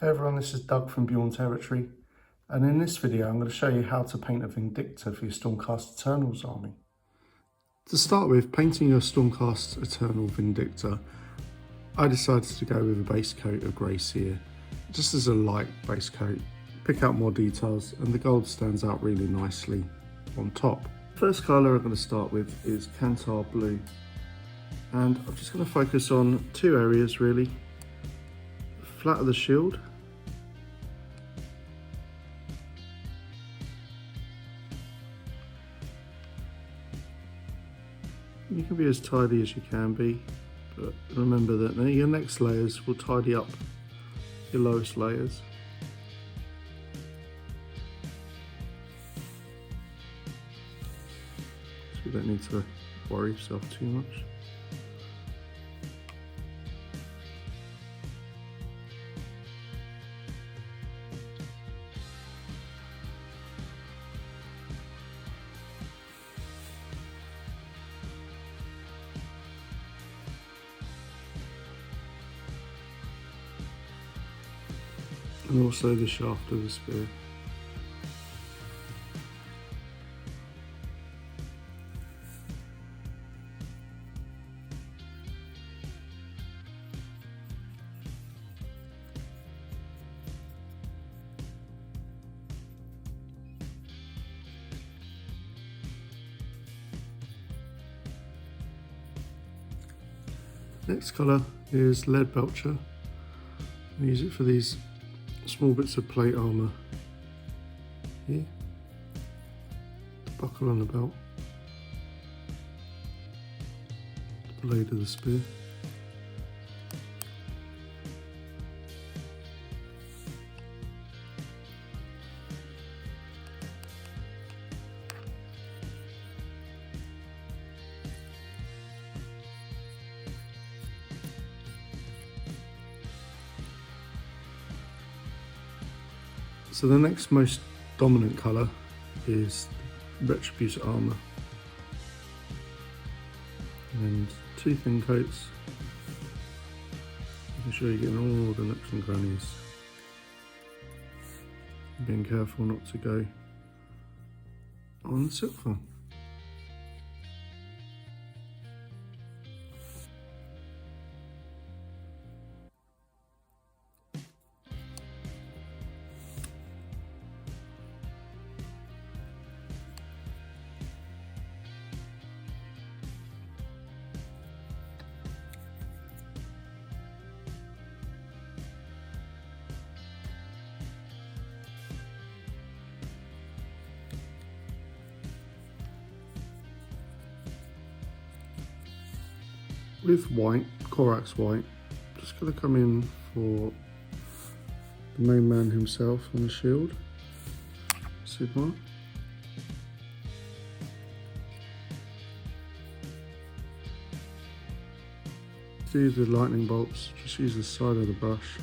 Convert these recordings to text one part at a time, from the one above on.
Hey everyone, this is Doug from Bjorn Territory, and in this video I'm going to show you how to paint a Vindictor for your Stormcast Eternals army. To start with, painting your Stormcast Eternal Vindictor, I decided to go with a base coat of grey sear, just as a light base coat. Pick out more details and the gold stands out really nicely on top. First colour I'm going to start with is Kantor Blue, and I'm just going to focus on two areas really. Flat of the shield, you can be as tidy as you can be, but remember that your next layers will tidy up your lowest layers. So you don't need to worry yourself too much. And also the shaft of the spear. Next colour is Leadbelcher. I use it for these small bits of plate armour here, buckle on the belt, the blade of the spear. So the next most dominant colour is Retributor Armour, and two thin coats, making sure you're getting all the nooks and crannies, being careful not to go on the silver. With white, Corax white, just going to come in for the main man himself on the shield, Sigmar. To use the lightning bolts, just use the side of the brush.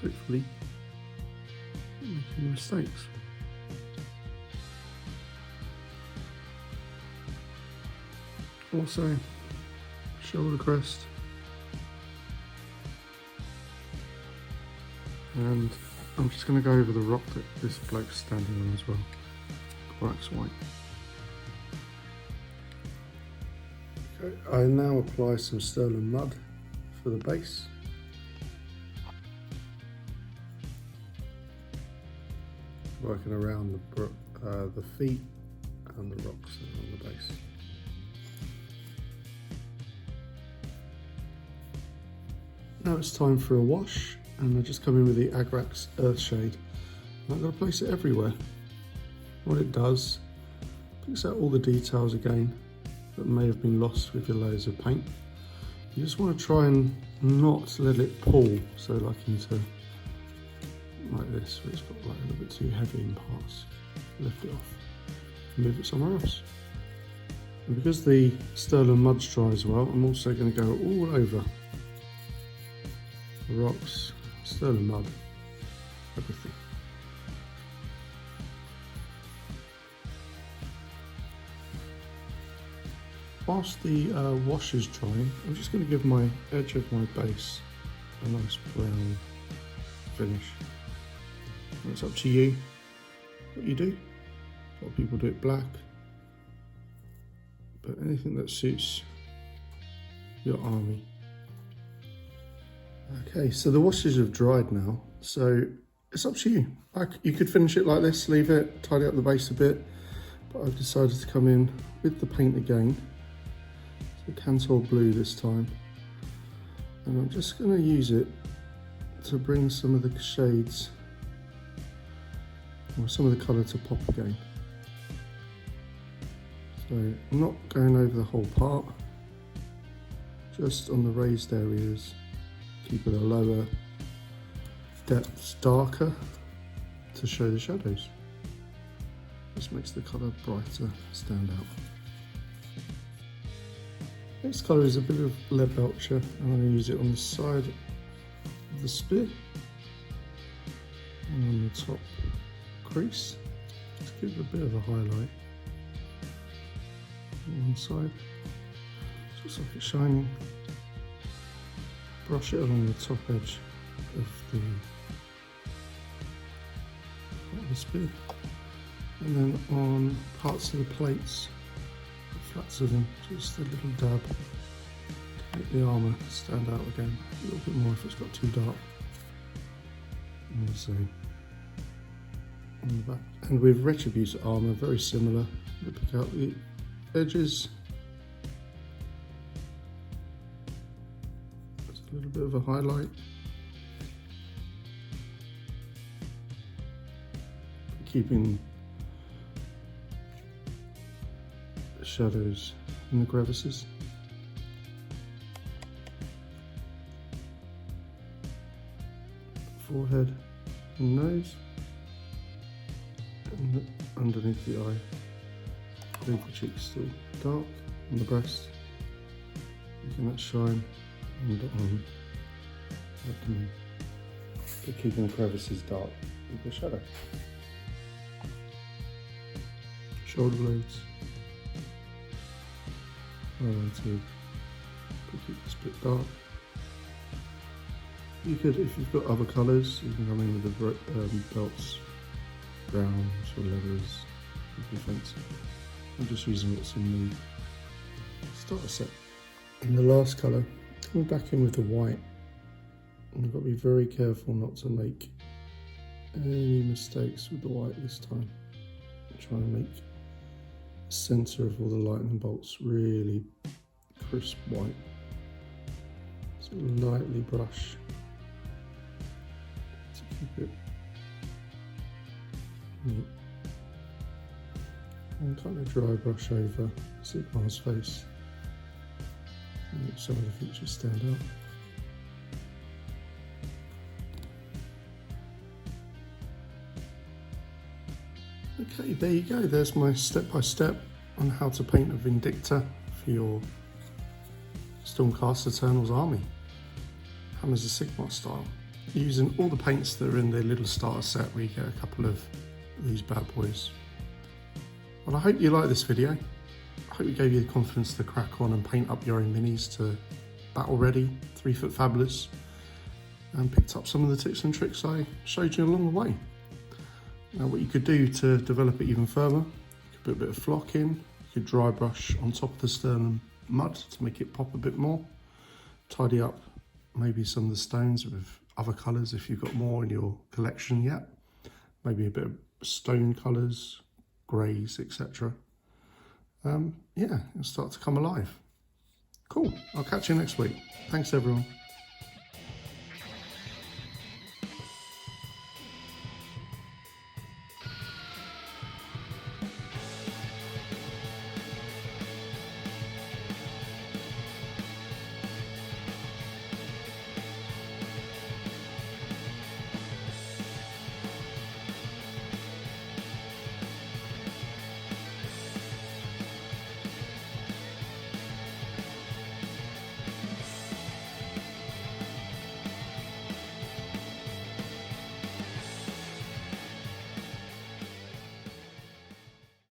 Hopefully, not making any mistakes. Also, shoulder crest, and I'm just going to go over the rock that this bloke's standing on as well, Corax white. Okay, I now apply some Stirland Mud for the base. Working around the feet and the rocks on the base. Now it's time for a wash, and I just come in with the Agrax Earthshade. I'm going to place it everywhere. What it does, picks out all the details again that may have been lost with your layers of paint. You just want to try and not let it pull, so like into like this, where it's got like a little bit too heavy in parts. Lift it off, move it somewhere else. And because the Stirland Mud's dry as well, I'm also going to go all over the rocks, Stirland Mud, everything. whilst the wash is drying, I'm just going to give my edge of my base a nice brown finish. And it's up to you what you do. A lot of people do it black, but anything that suits your army. Okay, so the washes have dried now, so it's up to you. You could finish it like this, leave it, tidy up the base a bit, but I've decided to come in with the paint again. So Kantor Blue this time, and I'm just going to use it to bring some of the shades, or some of the colour to pop again. So I'm not going over the whole part, just on the raised areas, keeping the lower depths darker to show the shadows. This makes the colour brighter stand out. Next colour is a bit of Leadbelcher, and I'm going to use it on the side of the spear and on the top crease to give it a bit of a highlight. On one side, just like it's shining. Brush it along the top edge of the spear, and then on parts of the plates, the flats of them, just a little dab to make the armour stand out again a little bit more if it's got too dark. And the same on the back. And with Retributor Armour, very similar. You pick out the edges, just a little bit of a highlight, keeping the shadows in the crevices. Forehead and nose, and underneath the eye. Leave the cheeks still dark on the breast, making that shine, and on the abdomen, but keeping the crevices dark with the shadow. Shoulder blades, to keep this bit dark. You could, if you've got other colours, you can come in with the belts, browns or leathers, would be fancy. I'm just using what's in the starter set. And the last colour, coming back in with the white. And I've got to be very careful not to make any mistakes with the white this time. I'm trying to make the centre of all the lightning bolts really crisp white. So lightly brush to keep it neat. And kind of dry brush over Sigmar's face and make some of the features stand out. Okay, there you go. There's my step-by-step on how to paint a Vindictor for your Stormcast Eternal's army. Hammers of Sigmar style. Using all the paints that are in the little starter set where you get a couple of these bad boys. Well, I hope you like this video. I hope it gave you the confidence to crack on and paint up your own minis to battle ready, 3-foot fabulous, and picked up some of the tips and tricks I showed you along the way. Now what you could do to develop it even further, you could put a bit of flock in, you could dry brush on top of the Stirland Mud to make it pop a bit more, tidy up maybe some of the stones with other colours if you've got more in your collection yet, maybe a bit of stone colours, greys, etc. Yeah, it'll start to come alive. Cool, I'll catch you next week. Thanks everyone.